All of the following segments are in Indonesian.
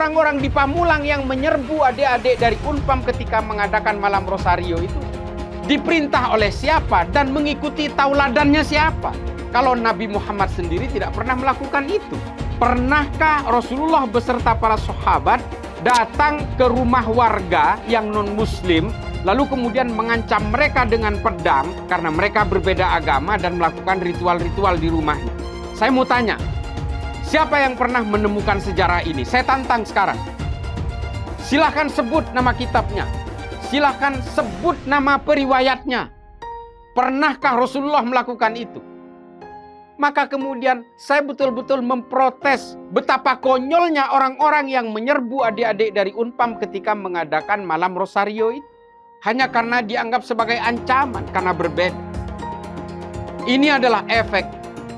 orang-orang di Pamulang yang menyerbu adik-adik dari Unpam ketika mengadakan malam Rosario itu diperintah oleh siapa dan mengikuti tauladannya siapa? Kalau Nabi Muhammad sendiri tidak pernah melakukan itu. Pernahkah Rasulullah beserta para sahabat datang ke rumah warga yang non-muslim, lalu kemudian mengancam mereka dengan pedang karena mereka berbeda agama dan melakukan ritual-ritual di rumahnya? Saya mau tanya, siapa yang pernah menemukan sejarah ini? Saya tantang sekarang. Silahkan sebut nama kitabnya. Silahkan sebut nama periwayatnya. Pernahkah Rasulullah melakukan itu? Maka kemudian saya betul-betul memprotes betapa konyolnya orang-orang yang menyerbu adik-adik dari Unpam ketika mengadakan malam Rosario itu. Hanya karena dianggap sebagai ancaman, karena berbeda. Ini adalah efek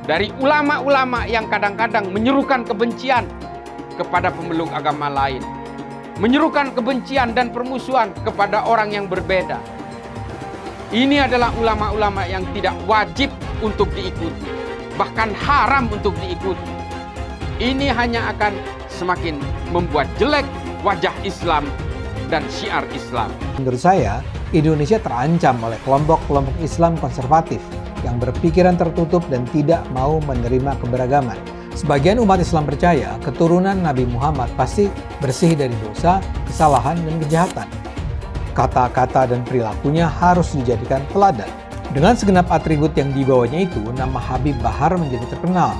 dari ulama-ulama yang kadang-kadang menyerukan kebencian kepada pemeluk agama lain. Menyerukan kebencian dan permusuhan kepada orang yang berbeda. Ini adalah ulama-ulama yang tidak wajib untuk diikuti. Bahkan haram untuk diikuti. Ini hanya akan semakin membuat jelek wajah Islam dan syiar Islam. Menurut saya, Indonesia terancam oleh kelompok-kelompok Islam konservatif yang berpikiran tertutup dan tidak mau menerima keberagaman. Sebagian umat Islam percaya keturunan Nabi Muhammad pasti bersih dari dosa, kesalahan, dan kejahatan. Kata-kata dan perilakunya harus dijadikan teladan. Dengan segenap atribut yang dibawanya itu, nama Habib Bahar menjadi terkenal.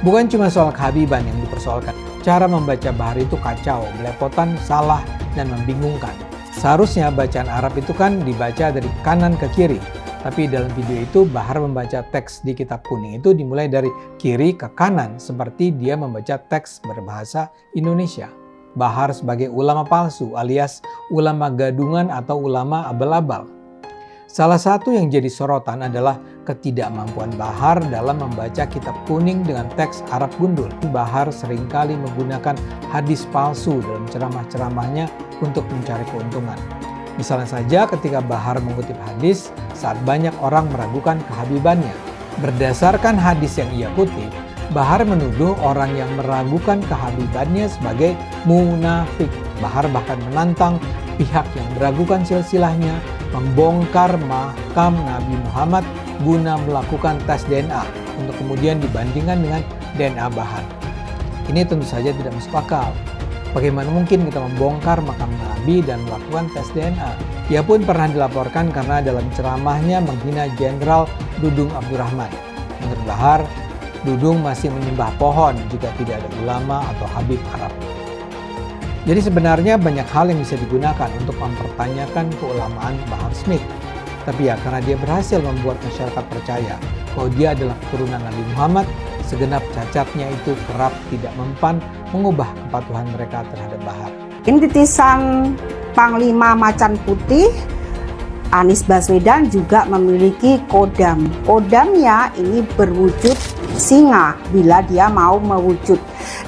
Bukan cuma soal kehabiban yang dipersoalkan. Cara membaca Bahar itu kacau, belepotan, salah, dan membingungkan. Seharusnya bacaan Arab itu kan dibaca dari kanan ke kiri. Tapi dalam video itu Bahar membaca teks di kitab kuning itu dimulai dari kiri ke kanan seperti dia membaca teks berbahasa Indonesia. Bahar sebagai ulama palsu alias ulama gadungan atau ulama abal-abal. Salah satu yang jadi sorotan adalah ketidakmampuan Bahar dalam membaca kitab kuning dengan teks Arab gundul. Bahar seringkali menggunakan hadis palsu dalam ceramah-ceramahnya untuk mencari keuntungan. Misalnya saja ketika Bahar mengutip hadis saat banyak orang meragukan kehabibannya. Berdasarkan hadis yang ia kutip, Bahar menuduh orang yang meragukan kehabibannya sebagai munafik. Bahar bahkan menantang pihak yang meragukan silsilahnya membongkar makam Nabi Muhammad guna melakukan tes DNA untuk kemudian dibandingkan dengan DNA Bahar. Ini tentu saja tidak masuk akal. Bagaimana mungkin kita membongkar makam Nabi dan melakukan tes DNA? Ia pun pernah dilaporkan karena dalam ceramahnya menghina Jenderal Dudung Abdurrahman. Menurut Bahar, Dudung masih menyembah pohon jika tidak ada ulama atau Habib Arab. Jadi sebenarnya banyak hal yang bisa digunakan untuk mempertanyakan keulamaan Bahar Smith. Tapi ya karena dia berhasil membuat masyarakat percaya bahwa dia adalah keturunan Nabi Muhammad, segenap cacatnya itu kerap tidak mempan mengubah kepatuhan mereka terhadap Bahar. Ini titisan Panglima Macan Putih, Anies Baswedan juga memiliki kodam. Kodamnya ini berwujud singa bila dia mau mewujud.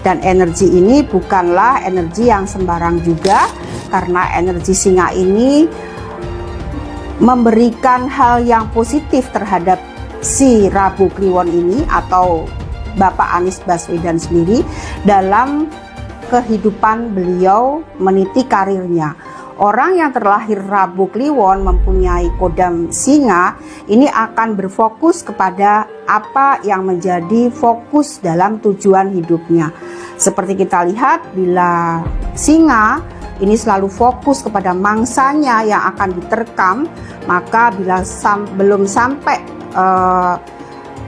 Dan energi ini bukanlah energi yang sembarang juga, karena energi singa ini memberikan hal yang positif terhadap si Rabu Kliwon ini atau Bapak Anies Baswedan sendiri dalam kehidupan beliau meniti karirnya. Orang yang terlahir Rabu Kliwon mempunyai kodam singa ini akan berfokus kepada apa yang menjadi fokus dalam tujuan hidupnya. Seperti kita lihat bila singa ini selalu fokus kepada mangsanya yang akan diterkam, maka bila belum sampai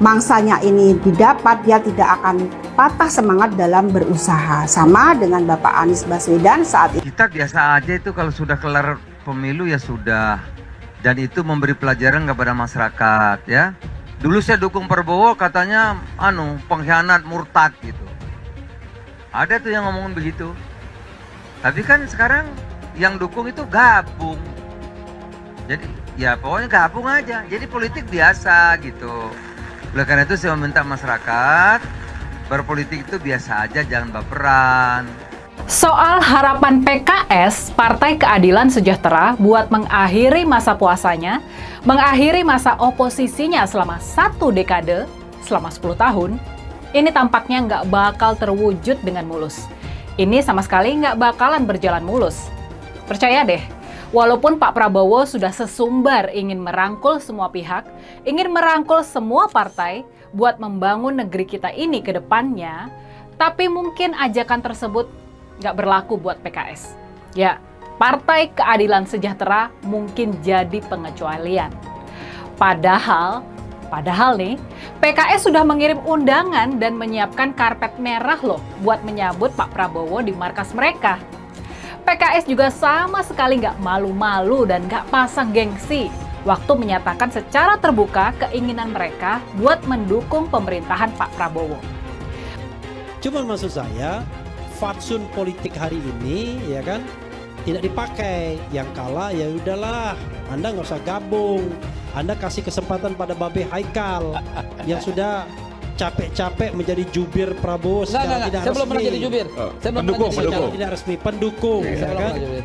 mangsanya ini didapat, dia tidak akan patah semangat dalam berusaha. Sama dengan Bapak Anies Baswedan saat ini. Kita biasa aja itu kalau sudah kelar pemilu ya sudah. Dan itu memberi pelajaran kepada masyarakat ya. Dulu saya dukung Prabowo katanya pengkhianat murtad gitu. Ada tuh yang ngomongin begitu. Tapi kan sekarang yang dukung itu gabung. Jadi ya pokoknya gabung aja. Jadi politik biasa gitu. Oleh karena itu saya meminta masyarakat berpolitik itu biasa aja, jangan baperan. Soal harapan PKS, Partai Keadilan Sejahtera, buat mengakhiri masa puasanya, mengakhiri masa oposisinya selama 1 dekade, selama 10 tahun, ini tampaknya nggak bakal terwujud dengan mulus. Ini sama sekali nggak bakalan berjalan mulus. Percaya deh, walaupun Pak Prabowo sudah sesumbar ingin merangkul semua pihak, ingin merangkul semua partai buat membangun negeri kita ini ke depannya, tapi mungkin ajakan tersebut nggak berlaku buat PKS. Ya, Partai Keadilan Sejahtera mungkin jadi pengecualian. Padahal nih, PKS sudah mengirim undangan dan menyiapkan karpet merah loh buat menyambut Pak Prabowo di markas mereka. PKS juga sama sekali nggak malu-malu dan nggak pasang gengsi waktu menyatakan secara terbuka keinginan mereka buat mendukung pemerintahan Pak Prabowo. Cuman maksud saya, fatsun politik hari ini ya kan tidak dipakai. Yang kalah ya udahlah, Anda nggak usah gabung. Anda kasih kesempatan pada Babe Haikal yang sudah capek-capek menjadi jubir Prabowo secara tidak resmi. Saya belum pernah jadi jubir. Pendukung. Tidak resmi, pendukung. Ya kan? Jubir.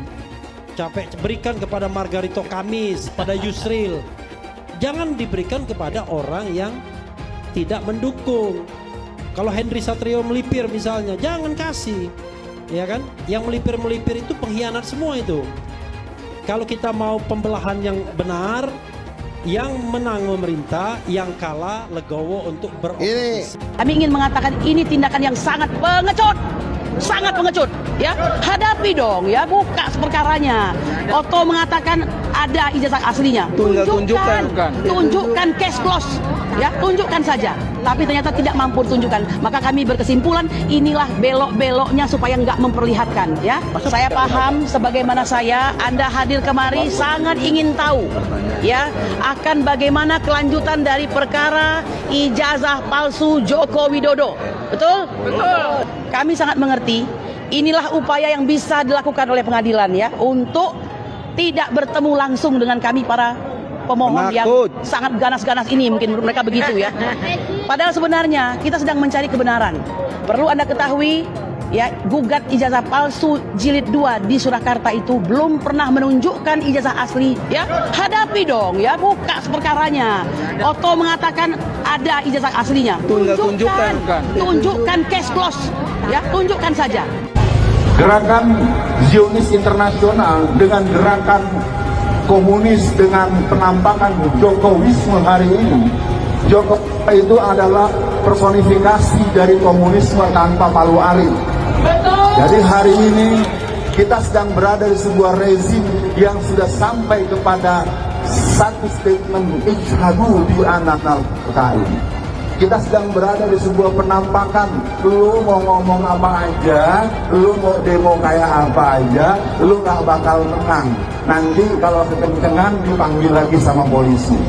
Capek berikan kepada Margarito Kamis, pada Yusril. Jangan diberikan kepada orang yang tidak mendukung. Kalau Henry Satrio melipir misalnya, jangan kasih. Ya kan? Yang melipir-melipir itu pengkhianat semua itu. Kalau kita mau pembelahan yang benar, yang menang memerintah, yang kalah legowo untuk beroposisi. Kami ingin mengatakan ini tindakan yang sangat pengecut. Sangat pengecut, ya. Hadapi dong, ya, buka perkaranya. Oto mengatakan ada ijazah aslinya. Tunjukkan cash close, ya, tunjukkan saja. Tapi ternyata tidak mampu tunjukkan. Maka kami berkesimpulan inilah belok-beloknya supaya nggak memperlihatkan, ya. Saya paham sebagaimana Anda hadir kemari sangat ingin tahu, ya, akan bagaimana kelanjutan dari perkara ijazah palsu Joko Widodo. Betul? Betul. Kami sangat mengerti, inilah upaya yang bisa dilakukan oleh pengadilan ya untuk tidak bertemu langsung dengan kami para pemohon yang sangat ganas-ganas ini, mungkin mereka begitu ya. Padahal sebenarnya kita sedang mencari kebenaran. Perlu Anda ketahui ya, gugat ijazah palsu jilid 2 di Surakarta itu belum pernah menunjukkan ijazah asli, ya. Hadapi dong, ya, buka perkaranya. Oto mengatakan ada ijazah aslinya. Tunjukkan cash close, ya, tunjukkan saja. Gerakan Zionis internasional dengan gerakan komunis dengan penampakan Jokowisme hari ini. Jokowi itu adalah personifikasi dari komunisme tanpa palu arit. Jadi hari ini kita sedang berada di sebuah rezim yang sudah sampai kepada satu statement isyhadu bi annana al-qaim. Kita sedang berada di sebuah penampakan, lu mau ngomong apa aja, lu mau demo kayak apa aja, lu gak bakal menang. Nanti kalau kekencengan dipanggil lagi sama polisi.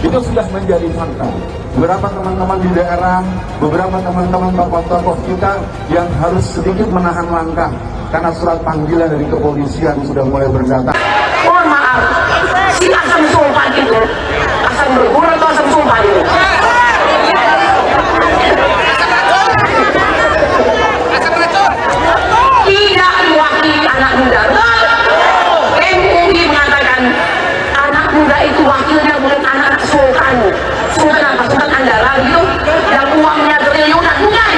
Itu sudah menjadi fakta. Beberapa teman-teman di daerah, beberapa teman-teman tokoh-tokoh kita yang harus sedikit menahan langkah karena surat panggilan dari kepolisian sudah mulai berdatang. Mohon maaf, si asam sumpah itu, asam bergurau atau asam sumpah itu? Tidak diwakili anak muda. MUI mengatakan anak muda itu wakilnya bukan anak sultan. Sultan apa? Sultan andalan gitu, yang uangnya triliunan, bukan.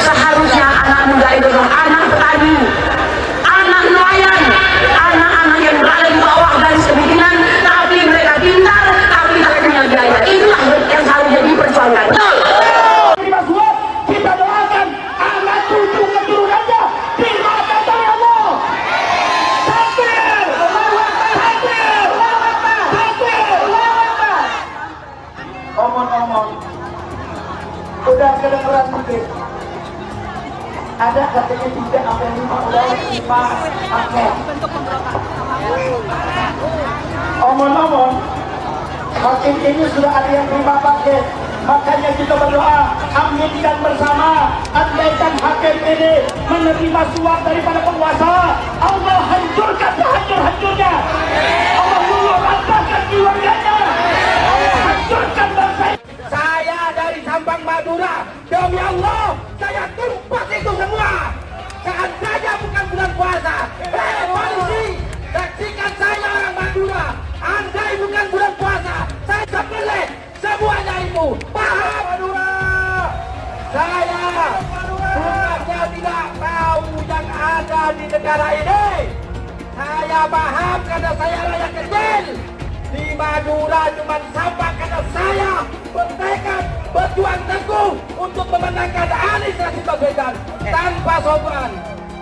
Seharusnya anak muda itu adalah anak petani, anak nelayan, anak-anak yang berada di bawah garis kemiskinan, tapi mereka pintar, tapi mereka punya biaya. Itulah yang harusnya diperjuangkan. Kita doakan anak cucu keturunannya dimaafkan oleh Allah. Takbir, takbir, takbir. Omong-omong, udah kedengeran sedikit. Ada katanya tidak apa yang 5 paket. Omong-omong, makin ini sudah ada yang 5 paket. Makanya kita berdoa, aminkan bersama, andaikan hakim ini menerima suap daripada penguasa, Allah hancurkan sehancur-hancurnya. Allah luluhlantarkan keluarganya. Hancurkan bangsa. Saya dari Sampang Madura, demi Allah, saya tumpas itu semua. Seandainya bukan bulan puasa, polisi, saksikan saya orang Madura. Andai bukan bulan puasa, saya sembelih semuanya itu. Paham Madura? Saya bukannya tidak ada di negara ini. Saya paham karena saya rakyat kecil. Di Madura cuma sampah karena saya bertekad berjuang teguh untuk memenangkan Anies Rashid Baswedan tanpa sombong.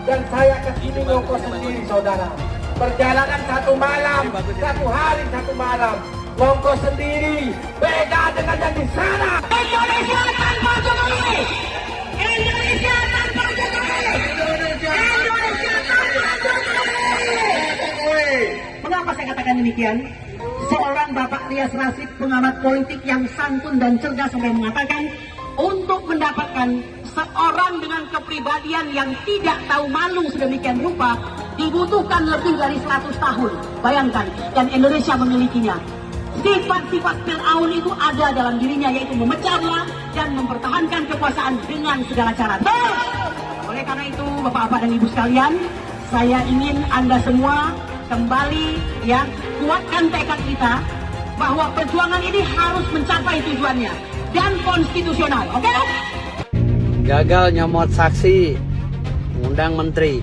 Dan saya kesini ngongkos sendiri, saudara. Perjalanan 1 malam, 1 hari 1 malam. Ngongkos sendiri, beda dengan yang di sana. Indonesia tanpa Jokowi. Indonesia tanpa Jokowi. Indonesia tanpa Jokowi. Mengapa saya katakan demikian? Seorang Bapak Rias Rasyid, pengamat politik yang santun dan cerdas, sampai mengatakan untuk mendapatkan seorang dengan kepribadian yang tidak tahu malu sedemikian rupa dibutuhkan lebih dari 100 tahun. Bayangkan, dan Indonesia memilikinya. Sifat-sifat Fir'aun itu ada dalam dirinya, yaitu memecah belah dan mempertahankan kekuasaan dengan segala cara. Oleh karena itu, Bapak-bapak dan Ibu sekalian, saya ingin Anda semua kembali kuatkan tekad kita bahwa perjuangan ini harus mencapai tujuannya dan konstitusional. Oke? Gagal nyomot saksi, ngundang menteri.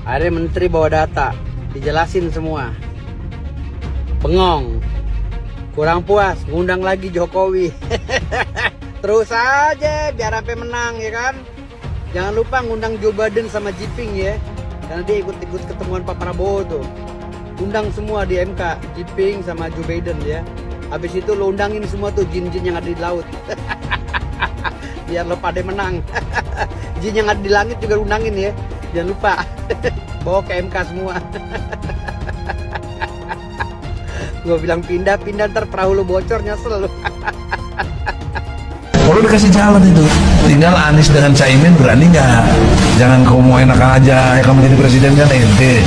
Akhirnya menteri bawa data, dijelasin semua. Bengong, kurang puas, ngundang lagi Jokowi. Terus aja biar sampai menang, ya kan. Jangan lupa ngundang Joe Biden sama Jinping ya, karena dia ikut ketemuan Pak Prabowo tuh. Undang semua di MK, Jinping sama Joe Biden ya. Habis itu lo undangin semua tuh jin-jin yang ada di laut. Biar lo pada menang. Jin yang ada di langit juga undangin ya. Jangan lupa. Bawa ke MK semua. Gue bilang pindah ntar perahu lo bocor, nyesel lo. Kalau dikasih jalan itu, tinggal Anies dengan Caimin berani nggak? Jangan kau mau enak aja, ya kamu jadi presiden kan ente,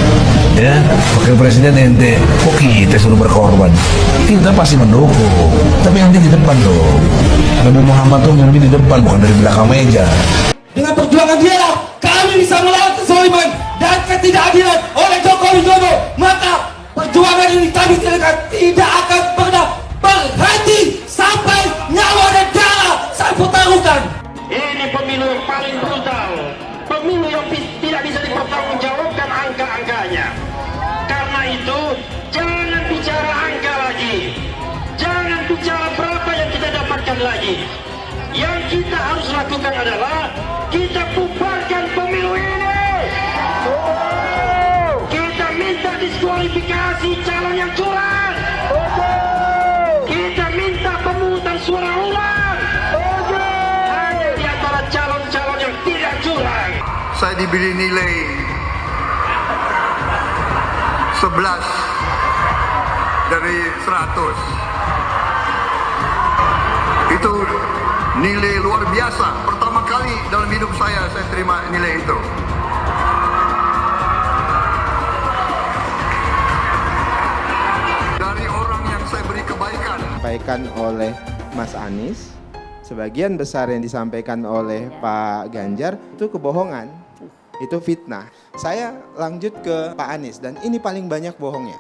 ya wakil presiden ente. Kok kita suruh berkorban? Kita pasti mendukung, tapi nanti di depan dong. Nabi Muhammad tuh nanti di depan, bukan dari belakang meja. Dengan perjuangan dia, kami bisa melawan kezaliman dan ketidakadilan oleh Joko Widodo. Maka perjuangan ini kami tidak akan pernah berhenti sampai nyawa dan darah saya pertaruhkan. Ini pemilu yang paling brutal, pemilu yang tidak bisa dipertanggungjawabkan angka-angkanya. Karena itu jangan bicara angka lagi, jangan bicara berapa yang kita dapatkan lagi. Yang kita harus lakukan adalah kita bubarkan pemilu ini. Kita minta diskualifikasi calon yang curang. Kita minta pemungutan suara ulang. Hanya di antara calon-calon yang tidak curang. Saya diberi nilai 11 dari 100. Itu nilai luar biasa. Pertama kali dalam hidup saya terima nilai itu. Dari orang yang saya beri kebaikan. Disampaikan oleh Mas Anies, sebagian besar yang disampaikan oleh Pak Ganjar itu kebohongan, itu fitnah. Saya lanjut ke Pak Anies dan ini paling banyak bohongnya,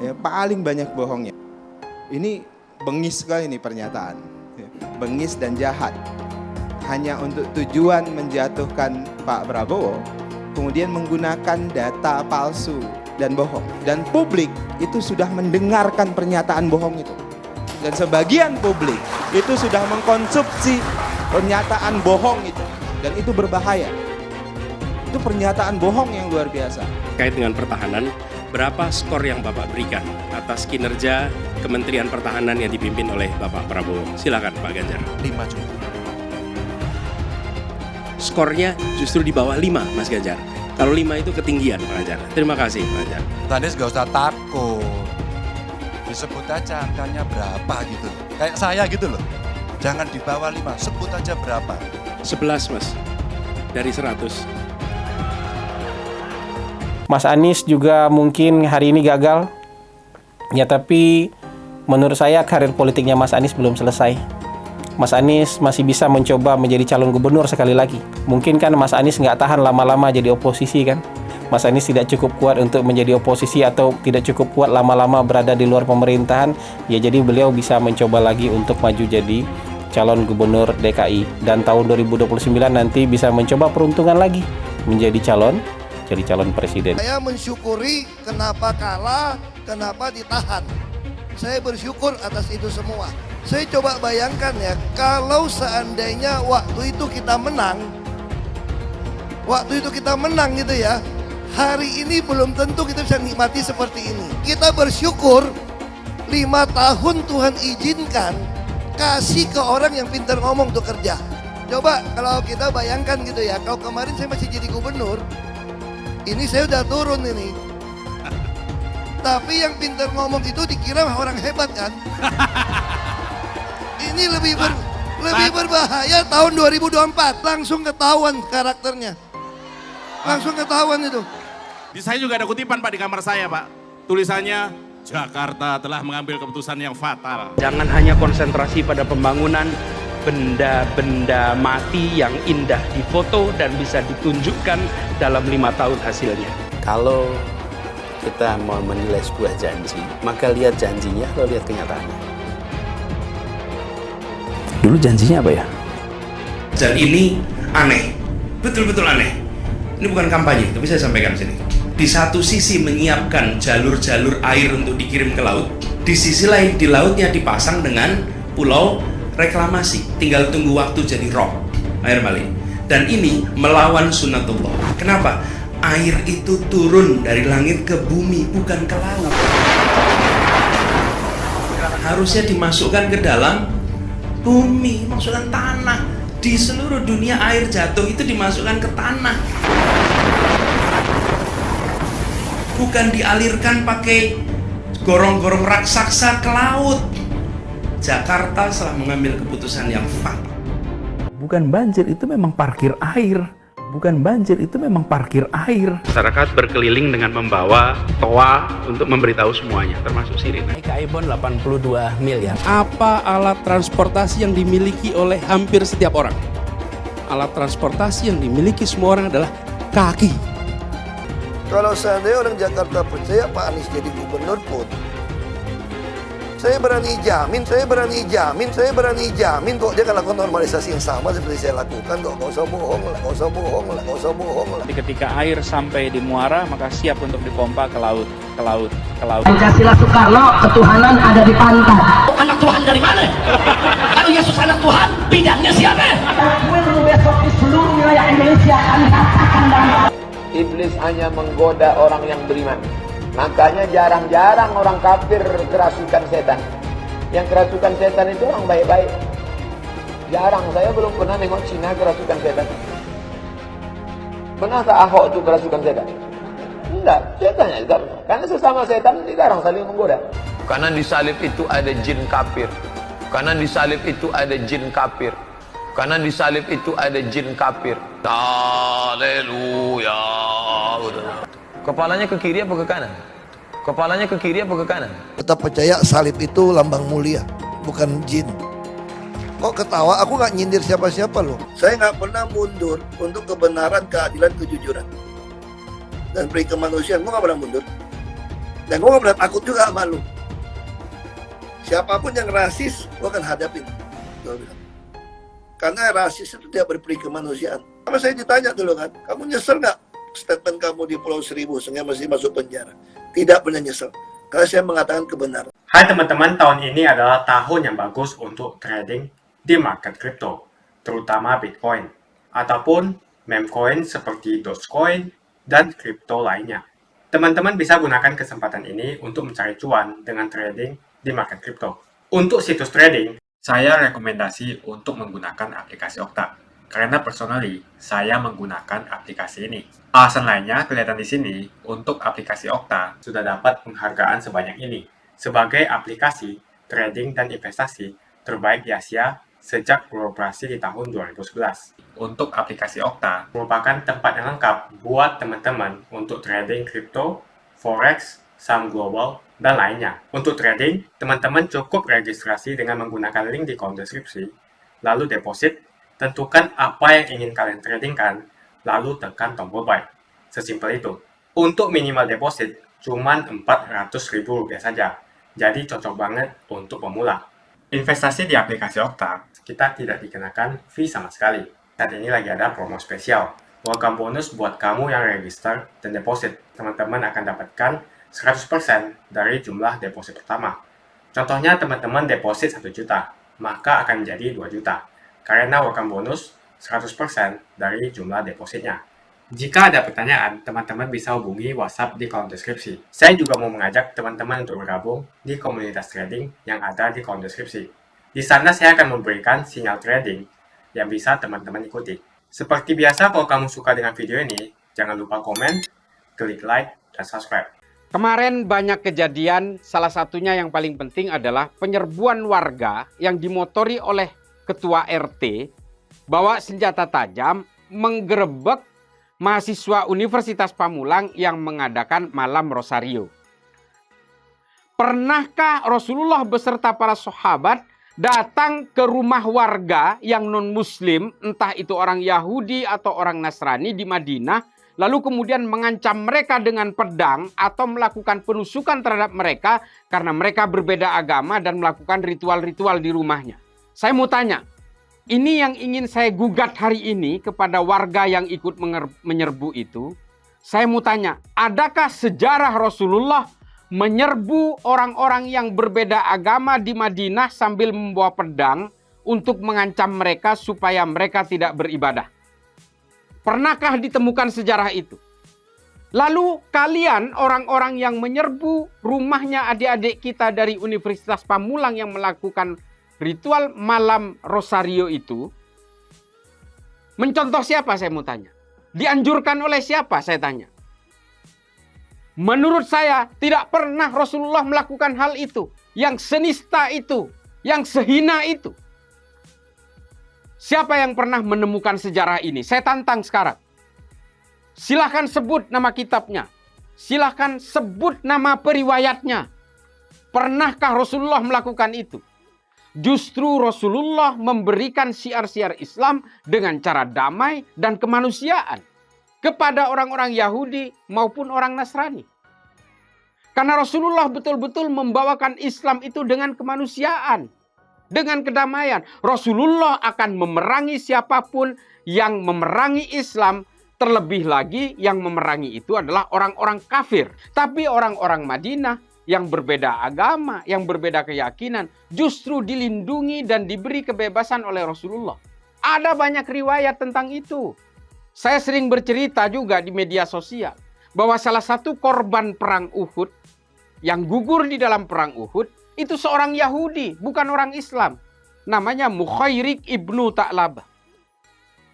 ya, paling banyak bohongnya. Ini bengis sekali nih pernyataan, ya, bengis dan jahat. Hanya untuk tujuan menjatuhkan Pak Prabowo, kemudian menggunakan data palsu dan bohong. Dan publik itu sudah mendengarkan pernyataan bohong itu. Dan sebagian publik itu sudah mengkonsumsi pernyataan bohong itu. Dan itu berbahaya. Itu pernyataan bohong yang luar biasa. Terkait dengan pertahanan, berapa skor yang Bapak berikan atas kinerja Kementerian Pertahanan yang dipimpin oleh Bapak Prabowo? Silakan Pak Ganjar. 5 juga. Skornya justru di bawah 5, Mas Ganjar. Kalau 5 itu ketinggian, Pak Ganjar. Terima kasih, Pak Ganjar. Tadi gak usah takut. Disebut aja angkanya berapa gitu. Kayak saya gitu loh. Jangan di bawah 5, sebut aja berapa. 11, Mas. Dari 100. Mas Anies juga mungkin hari ini gagal. Ya tapi menurut saya karir politiknya Mas Anies belum selesai. Mas Anies masih bisa mencoba menjadi calon gubernur sekali lagi. Mungkin kan Mas Anies nggak tahan lama-lama jadi oposisi kan. Mas Anies tidak cukup kuat untuk menjadi oposisi atau tidak cukup kuat lama-lama berada di luar pemerintahan. Ya jadi beliau bisa mencoba lagi untuk maju jadi calon gubernur DKI. Dan tahun 2029 nanti bisa mencoba peruntungan lagi. menjadi calon presiden. Saya mensyukuri kenapa kalah, kenapa ditahan. Saya bersyukur atas itu semua. Saya coba bayangkan ya, kalau seandainya waktu itu kita menang gitu ya, hari ini belum tentu kita bisa nikmati seperti ini. Kita bersyukur 5 tahun Tuhan izinkan kasih ke orang yang pintar ngomong untuk kerja. Coba kalau kita bayangkan gitu ya, kalau kemarin saya masih jadi gubernur, ini saya udah turun ini. Tapi yang pintar ngomong itu dikira orang hebat kan? Ini lebih berbahaya tahun 2024. Langsung ketahuan karakternya. Langsung ketahuan itu. Di saya juga ada kutipan Pak di kamar saya Pak. Tulisannya, Jakarta telah mengambil keputusan yang fatal. Jangan hanya konsentrasi pada pembangunan benda-benda mati yang indah difoto dan bisa ditunjukkan dalam 5 tahun hasilnya. Kalau kita mau menilai sebuah janji, maka lihat janjinya atau lihat kenyataannya. Dulu janjinya apa ya? Dan ini aneh, betul-betul aneh. Ini bukan kampanye, tapi saya sampaikan sini. Di satu sisi menyiapkan jalur-jalur air untuk dikirim ke laut, di sisi lain di lautnya dipasang dengan pulau reklamasi, tinggal tunggu waktu jadi rob, air balik. Dan ini melawan sunnatullah. Kenapa? Air itu turun dari langit ke bumi, bukan ke laut. Harusnya dimasukkan ke dalam bumi, masukkan tanah. Di seluruh dunia air jatuh itu dimasukkan ke tanah. Bukan dialirkan pakai gorong-gorong raksasa ke laut. Jakarta telah mengambil keputusan yang fatal. Bukan banjir, itu memang parkir air. Bukan banjir, itu memang parkir air. Masyarakat berkeliling dengan membawa toa untuk memberitahu semuanya, termasuk sirine. Ibon 82 miliar. Apa alat transportasi yang dimiliki oleh hampir setiap orang? Alat transportasi yang dimiliki semua orang adalah kaki. Kalau seandainya orang Jakarta percaya Pak Anies jadi gubernur pun, saya berani jamin kok dia akan lakukan normalisasi yang sama seperti saya lakukan kok. Gak usah bohong lah. Ketika air sampai di muara, maka siap untuk dipompa ke laut. Pancasila Soekarno, ketuhanan ada di pantai. Anak Tuhan dari mana? Kalau Yesus anak Tuhan, bidangnya siapa? Besok di seluruh wilayah Indonesia kami katakan dan Iblis hanya menggoda orang yang beriman. Makanya jarang-jarang orang kafir kerasukan setan. Yang kerasukan setan itu orang baik-baik. Jarang, saya belum pernah nengok Cina kerasukan setan. Pernahkah Ahok itu kerasukan setan? Enggak, setannya juga. Karena sesama setan dilarang saling menggoda. Karena di salib itu ada jin kafir. Karena di salib itu ada jin kafir. Karena di salib itu ada jin kafir. Haleluya. Kepalanya ke kiri apa ke kanan? Kepalanya ke kiri apa ke kanan? Tetap percaya salib itu lambang mulia, bukan jin. Kok ketawa? Aku nggak nyindir siapa-siapa loh. Saya nggak pernah mundur untuk kebenaran, keadilan, kejujuran, dan peri kemanusiaan. Gue nggak pernah mundur. Dan gue nggak pernah takut juga sama lu. Siapapun yang rasis, gue akan hadapin. Karena rasis itu tidak berperi kemanusiaan. Kalau saya ditanya dulu kan, kamu nyesel nggak statement kamu di Pulau Seribu sehingga masih masuk penjara? Tidak pernah nyesel, karena saya mengatakan kebenaran. Hai teman-teman, tahun ini adalah tahun yang bagus untuk trading di market crypto, terutama Bitcoin, ataupun meme coin seperti Dogecoin dan kripto lainnya. Teman-teman bisa gunakan kesempatan ini untuk mencari cuan dengan trading di market crypto. Untuk situs trading, saya rekomendasi untuk menggunakan aplikasi Okta. Karena personally, saya menggunakan aplikasi ini. Alasan lainnya kelihatan di sini, untuk aplikasi Okta sudah dapat penghargaan sebanyak ini sebagai aplikasi trading dan investasi terbaik di Asia sejak beroperasi di tahun 2011. Untuk aplikasi Okta merupakan tempat yang lengkap buat teman-teman untuk trading kripto, forex, saham global, dan lainnya. Untuk trading, teman-teman cukup registrasi dengan menggunakan link di kolom deskripsi, lalu deposit. Tentukan apa yang ingin kalian tradingkan, lalu tekan tombol buy. Sesimpel itu. Untuk minimal deposit, cuma Rp400.000 saja. Jadi cocok banget untuk pemula. Investasi di aplikasi Okta, kita tidak dikenakan fee sama sekali. Saat ini lagi ada promo spesial. welcome bonus buat kamu yang register dan deposit. Teman-teman akan dapatkan 100% dari jumlah deposit pertama. Contohnya teman-teman deposit 1 juta, maka akan jadi 2 juta. Karena welcome bonus 100% dari jumlah depositnya. Jika ada pertanyaan, teman-teman bisa hubungi WhatsApp di kolom deskripsi. Saya juga mau mengajak teman-teman untuk bergabung di komunitas trading yang ada di kolom deskripsi. Di sana saya akan memberikan sinyal trading yang bisa teman-teman ikuti. Seperti biasa, kalau kamu suka dengan video ini, jangan lupa komen, klik like, dan subscribe. Kemarin banyak kejadian, salah satunya yang paling penting adalah penyerbuan warga yang dimotori oleh ketua RT, bawa senjata tajam, menggerebek mahasiswa Universitas Pamulang yang mengadakan malam Rosario. Pernahkah Rasulullah beserta para sahabat datang ke rumah warga yang non-muslim, entah itu orang Yahudi atau orang Nasrani di Madinah, lalu kemudian mengancam mereka dengan pedang atau melakukan penusukan terhadap mereka karena mereka berbeda agama dan melakukan ritual-ritual di rumahnya? Saya mau tanya, ini yang ingin saya gugat hari ini kepada warga yang ikut menyerbu itu. Saya mau tanya, adakah sejarah Rasulullah menyerbu orang-orang yang berbeda agama di Madinah sambil membawa pedang untuk mengancam mereka supaya mereka tidak beribadah? Pernahkah ditemukan sejarah itu? Lalu kalian orang-orang yang menyerbu rumahnya adik-adik kita dari Universitas Pamulang yang melakukan ritual malam Rosario itu, mencontoh siapa saya mau tanya? Dianjurkan oleh siapa saya tanya? Menurut saya tidak pernah Rasulullah melakukan hal itu, yang senista itu, yang sehina itu. Siapa yang pernah menemukan sejarah ini? Saya tantang sekarang. Silahkan sebut nama kitabnya. Silahkan sebut nama periwayatnya. Pernahkah Rasulullah melakukan itu? Justru Rasulullah memberikan syiar-syiar Islam dengan cara damai dan kemanusiaan kepada orang-orang Yahudi maupun orang Nasrani. Karena Rasulullah betul-betul membawakan Islam itu dengan kemanusiaan, dengan kedamaian. Rasulullah akan memerangi siapapun yang memerangi Islam, terlebih lagi yang memerangi itu adalah orang-orang kafir. Tapi orang-orang Madinah yang berbeda agama, yang berbeda keyakinan, justru dilindungi dan diberi kebebasan oleh Rasulullah. Ada banyak riwayat tentang itu. Saya sering bercerita juga di media sosial bahwa salah satu korban perang Uhud yang gugur di dalam perang Uhud itu seorang Yahudi, bukan orang Islam. Namanya Mukhairik ibnu Ta'labah.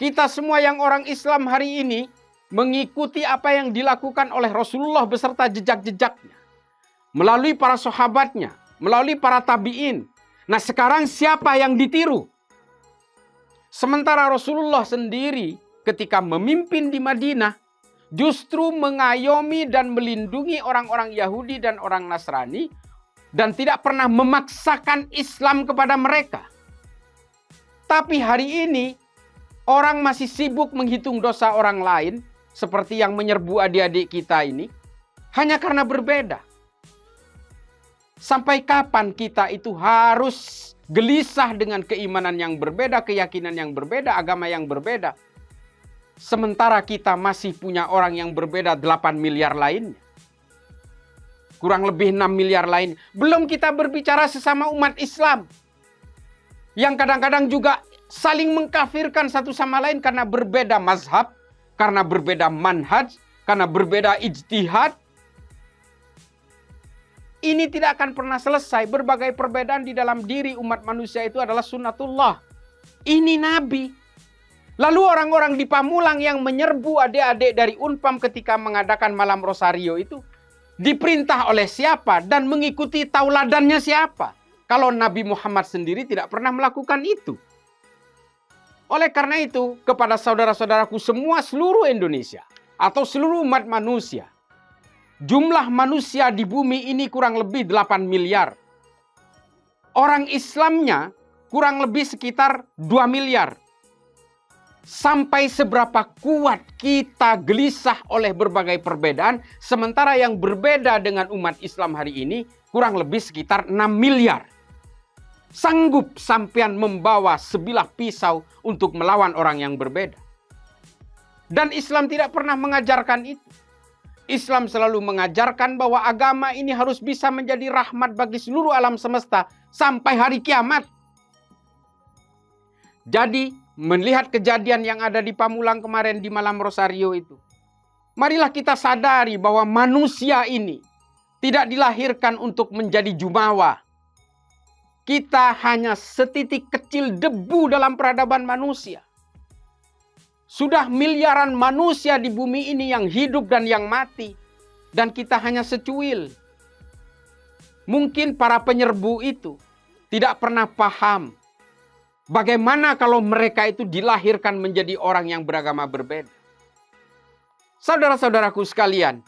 Kita semua yang orang Islam hari ini mengikuti apa yang dilakukan oleh Rasulullah beserta jejak-jejaknya. Melalui para sahabatnya, melalui para tabi'in. Nah sekarang siapa yang ditiru? Sementara Rasulullah sendiri ketika memimpin di Madinah, justru mengayomi dan melindungi orang-orang Yahudi dan orang Nasrani, dan tidak pernah memaksakan Islam kepada mereka. Tapi hari ini, orang masih sibuk menghitung dosa orang lain, seperti yang menyerbu adik-adik kita ini, hanya karena berbeda. Sampai kapan kita itu harus gelisah dengan keimanan yang berbeda, keyakinan yang berbeda, agama yang berbeda? Sementara kita masih punya orang yang berbeda 8 miliar lainnya. Kurang lebih 6 miliar lain. Belum kita berbicara sesama umat Islam. Yang kadang-kadang juga saling mengkafirkan satu sama lain karena berbeda mazhab, karena berbeda manhaj, karena berbeda ijtihad. Ini tidak akan pernah selesai. Berbagai perbedaan di dalam diri umat manusia itu adalah sunnatullah. Ini Nabi. Lalu orang-orang di Pamulang yang menyerbu adik-adik dari Unpam ketika mengadakan malam Rosario itu diperintah oleh siapa dan mengikuti tauladannya siapa? Kalau Nabi Muhammad sendiri tidak pernah melakukan itu. Oleh karena itu, kepada saudara-saudaraku semua seluruh Indonesia atau seluruh umat manusia, jumlah manusia di bumi ini kurang lebih 8 miliar. Orang Islamnya kurang lebih sekitar 2 miliar. Sampai seberapa kuat kita gelisah oleh berbagai perbedaan, sementara yang berbeda dengan umat Islam hari ini kurang lebih sekitar 6 miliar. Sanggup sampean membawa sebilah pisau untuk melawan orang yang berbeda? Dan Islam tidak pernah mengajarkan itu. Islam selalu mengajarkan bahwa agama ini harus bisa menjadi rahmat bagi seluruh alam semesta sampai hari kiamat. Jadi, melihat kejadian yang ada di Pamulang kemarin di malam Rosario itu, marilah kita sadari bahwa manusia ini tidak dilahirkan untuk menjadi jumawa. Kita hanya setitik kecil debu dalam peradaban manusia. Sudah miliaran manusia di bumi ini yang hidup dan yang mati. Dan kita hanya secuil. Mungkin para penyerbu itu tidak pernah paham bagaimana kalau mereka itu dilahirkan menjadi orang yang beragama berbeda. Saudara-saudaraku sekalian,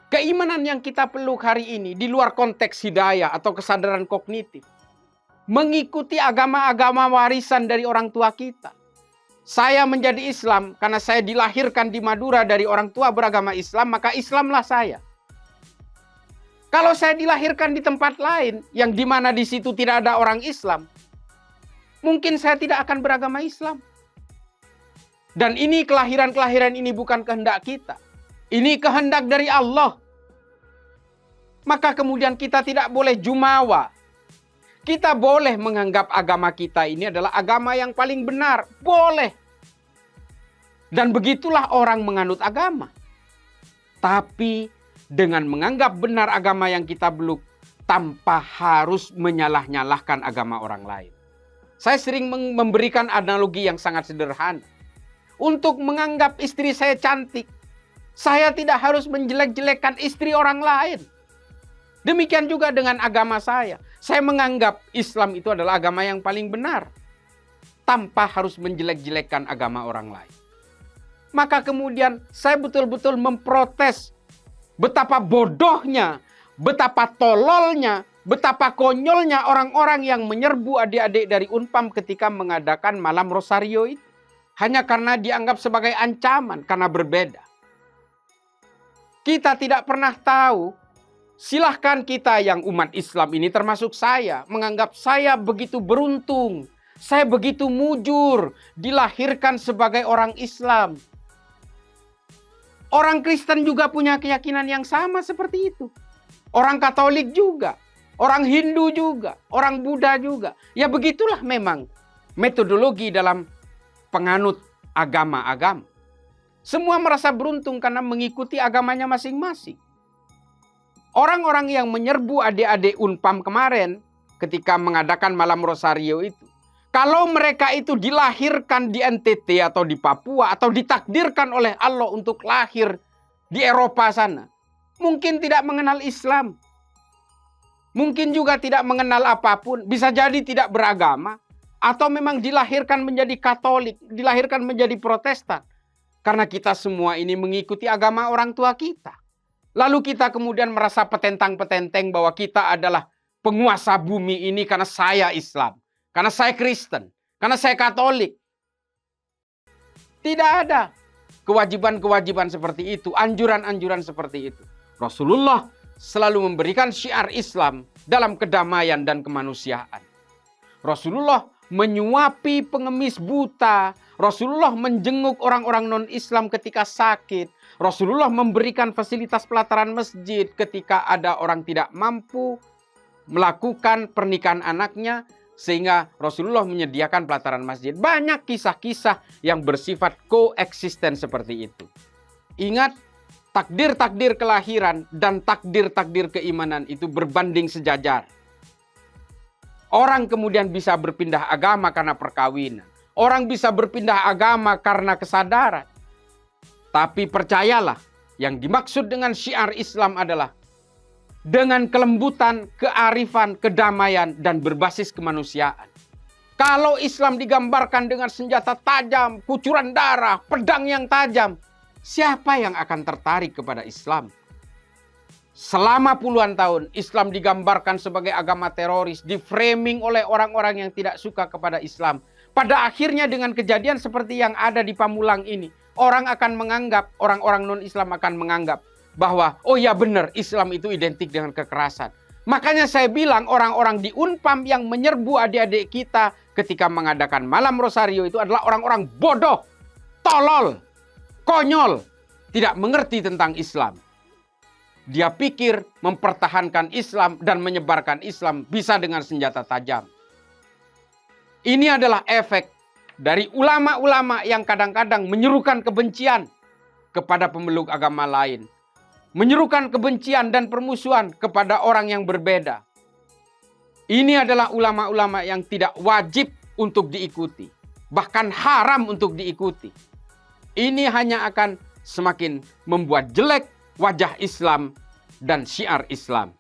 keimanan yang kita peluk hari ini di luar konteks hidayah atau kesadaran kognitif, mengikuti agama-agama warisan dari orang tua kita. Saya menjadi Islam karena saya dilahirkan di Madura dari orang tua beragama Islam, maka Islamlah saya. Kalau saya dilahirkan di tempat lain, yang dimana di situ tidak ada orang Islam, mungkin saya tidak akan beragama Islam. Dan ini kelahiran-kelahiran ini bukan kehendak kita. Ini kehendak dari Allah. Maka kemudian kita tidak boleh jumawa. Kita boleh menganggap agama kita ini adalah agama yang paling benar. Boleh. Dan begitulah orang menganut agama. Tapi dengan menganggap benar agama yang kita peluk, tanpa harus menyalah-nyalahkan agama orang lain. Saya sering memberikan analogi yang sangat sederhana. Untuk menganggap istri saya cantik, saya tidak harus menjelek-jelekkan istri orang lain. Demikian juga dengan agama saya. Saya menganggap Islam itu adalah agama yang paling benar. Tanpa harus menjelek-jelekkan agama orang lain. Maka kemudian saya betul-betul memprotes betapa bodohnya, betapa tololnya, betapa konyolnya orang-orang yang menyerbu adik-adik dari Unpam ketika mengadakan malam Rosario itu. Hanya karena dianggap sebagai ancaman, karena berbeda. Kita tidak pernah tahu. Silahkan kita yang umat Islam ini termasuk saya menganggap saya begitu beruntung. Saya begitu mujur dilahirkan sebagai orang Islam. Orang Kristen juga punya keyakinan yang sama seperti itu. Orang Katolik juga. Orang Hindu juga. Orang Buddha juga. Ya begitulah memang metodologi dalam penganut agama-agama. Semua merasa beruntung karena mengikuti agamanya masing-masing. Orang-orang yang menyerbu adik-adik Unpam kemarin ketika mengadakan malam Rosario itu, kalau mereka itu dilahirkan di NTT atau di Papua atau ditakdirkan oleh Allah untuk lahir di Eropa sana, mungkin tidak mengenal Islam. Mungkin juga tidak mengenal apapun, bisa jadi tidak beragama, atau memang dilahirkan menjadi Katolik, dilahirkan menjadi Protestan. Karena kita semua ini mengikuti agama orang tua kita. Lalu kita kemudian merasa petentang-petenteng bahwa kita adalah penguasa bumi ini karena saya Islam. Karena saya Kristen. Karena saya Katolik. Tidak ada kewajiban-kewajiban seperti itu. Anjuran-anjuran seperti itu. Rasulullah selalu memberikan syiar Islam dalam kedamaian dan kemanusiaan. Rasulullah menyuapi pengemis buta. Rasulullah menjenguk orang-orang non-Islam ketika sakit. Rasulullah memberikan fasilitas pelataran masjid ketika ada orang tidak mampu melakukan pernikahan anaknya, sehingga Rasulullah menyediakan pelataran masjid. Banyak kisah-kisah yang bersifat koeksisten seperti itu. Ingat, takdir-takdir kelahiran dan takdir-takdir keimanan itu berbanding sejajar. Orang kemudian bisa berpindah agama karena perkawinan. Orang bisa berpindah agama karena kesadaran. Tapi percayalah, yang dimaksud dengan syiar Islam adalah dengan kelembutan, kearifan, kedamaian, dan berbasis kemanusiaan. Kalau Islam digambarkan dengan senjata tajam, kucuran darah, pedang yang tajam, siapa yang akan tertarik kepada Islam? Selama puluhan tahun, Islam digambarkan sebagai agama teroris, diframing oleh orang-orang yang tidak suka kepada Islam. Pada akhirnya dengan kejadian seperti yang ada di Pamulang ini, orang akan menganggap, orang-orang non-Islam akan menganggap bahwa, oh ya benar, Islam itu identik dengan kekerasan. Makanya saya bilang orang-orang di Unpam yang menyerbu adik-adik kita ketika mengadakan malam Rosario itu adalah orang-orang bodoh, tolol. konyol, tidak mengerti tentang Islam. Dia pikir mempertahankan Islam dan menyebarkan Islam bisa dengan senjata tajam. Ini adalah efek dari ulama-ulama yang kadang-kadang menyerukan kebencian kepada pemeluk agama lain. Menyerukan kebencian dan permusuhan kepada orang yang berbeda. Ini adalah ulama-ulama yang tidak wajib untuk diikuti. Bahkan haram untuk diikuti. Ini hanya akan semakin membuat jelek wajah Islam dan syiar Islam.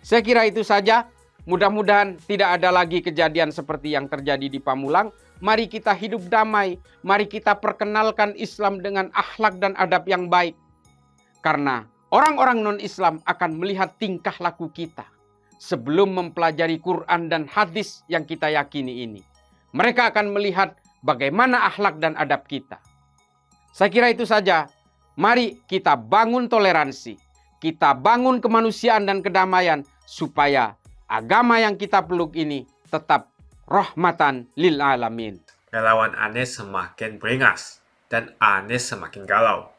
Saya kira itu saja. Mudah-mudahan tidak ada lagi kejadian seperti yang terjadi di Pamulang. Mari kita hidup damai. Mari kita perkenalkan Islam dengan akhlak dan adab yang baik. Karena orang-orang non-Islam akan melihat tingkah laku kita sebelum mempelajari Quran dan hadis yang kita yakini ini. Mereka akan melihat bagaimana akhlak dan adab kita. Saya kira itu saja. Mari kita bangun toleransi. Kita bangun kemanusiaan dan kedamaian supaya agama yang kita peluk ini tetap rahmatan lil alamin. Relawan Anies semakin beringas dan Anies semakin galau.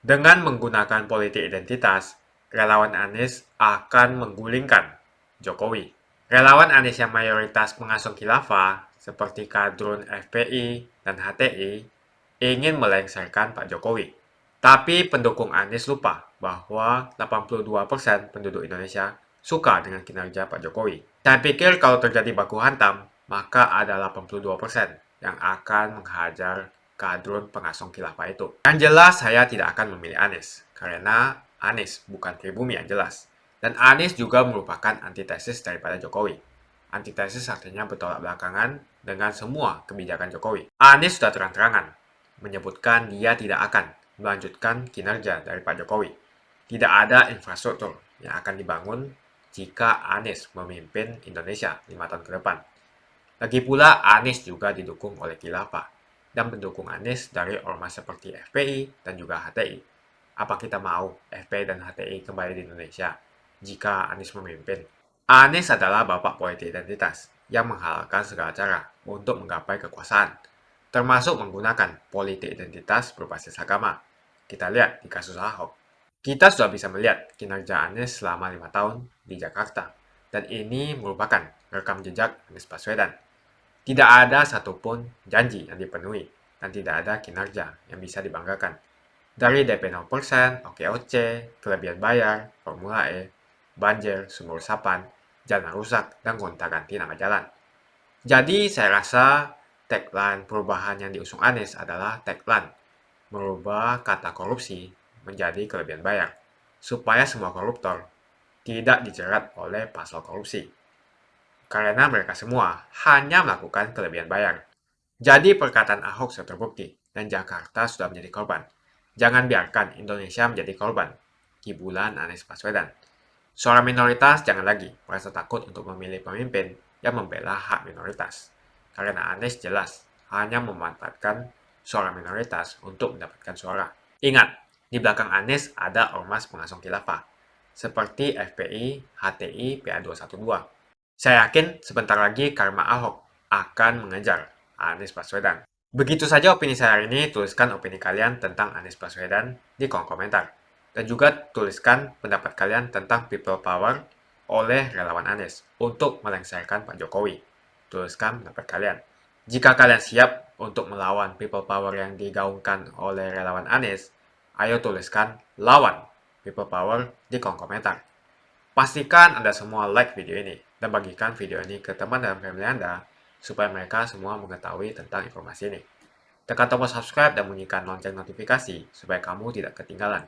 Dengan menggunakan politik identitas, relawan Anies akan menggulingkan Jokowi. Relawan Anies yang mayoritas mengasuh khilafah seperti kadrun FPI dan HTI ingin melengsarkan Pak Jokowi. Tapi pendukung Anies lupa bahwa 82% penduduk Indonesia suka dengan kinerja Pak Jokowi. Saya pikir kalau terjadi baku hantam, maka ada 82% yang akan menghajar kadrun pengasong khilafah itu. Yang jelas saya tidak akan memilih Anies, karena Anies bukan pribumi yang jelas. Dan Anies juga merupakan antitesis daripada Jokowi. Antitesis artinya bertolak belakangan dengan semua kebijakan Jokowi. Anies sudah terang-terangan menyebutkan dia tidak akan melanjutkan kinerja dari Pak Jokowi. Tidak ada infrastruktur yang akan dibangun jika Anies memimpin Indonesia 5 tahun ke depan. Lagi pula Anies juga didukung oleh khilafah dan pendukung Anies dari ormas seperti FPI dan juga HTI. Apa kita mau FPI dan HTI kembali di Indonesia jika Anies memimpin? Anies adalah bapak politik identitas yang menghalalkan segala cara untuk menggapai kekuasaan, termasuk menggunakan politik identitas berbasis agama. Kita lihat di kasus Ahok. Kita sudah bisa melihat kinerja Anies selama 5 tahun di Jakarta. Dan ini merupakan rekam jejak Anies Baswedan. Tidak ada satupun janji yang dipenuhi dan tidak ada kinerja yang bisa dibanggakan. Dari DP 0%, OKOC, kelebihan bayar, Formula E, banjir, sumur resapan, jalan rusak, dan gonta-ganti nama jalan. Jadi saya rasa tagline perubahan yang diusung Anies adalah tagline merubah kata korupsi menjadi kelebihan bayar, supaya semua koruptor tidak dijerat oleh pasal korupsi. Karena mereka semua hanya melakukan kelebihan bayar. Jadi perkataan Ahok sudah terbukti, dan Jakarta sudah menjadi korban. Jangan biarkan Indonesia menjadi korban kibulan Anies Baswedan. Suara minoritas jangan lagi merasa takut untuk memilih pemimpin yang membela hak minoritas. Karena Anies jelas hanya memanfaatkan suara minoritas untuk mendapatkan suara. Ingat, di belakang Anies ada ormas pengasong khilafah, seperti FPI, HTI, PA212. Saya yakin sebentar lagi karma Ahok akan mengejar Anies Baswedan. Begitu saja opini saya hari ini. Tuliskan opini kalian tentang Anies Baswedan di kolom komentar. Dan juga tuliskan pendapat kalian tentang people power oleh relawan Anies untuk melengsarkan Pak Jokowi. Tuliskan pendapat kalian. Jika kalian siap untuk melawan people power yang digaungkan oleh relawan Anies, ayo tuliskan lawan people power di kolom komentar. Pastikan Anda semua like video ini dan bagikan video ini ke teman dan family Anda supaya mereka semua mengetahui tentang informasi ini. Tekan tombol subscribe dan bunyikan lonceng notifikasi supaya kamu tidak ketinggalan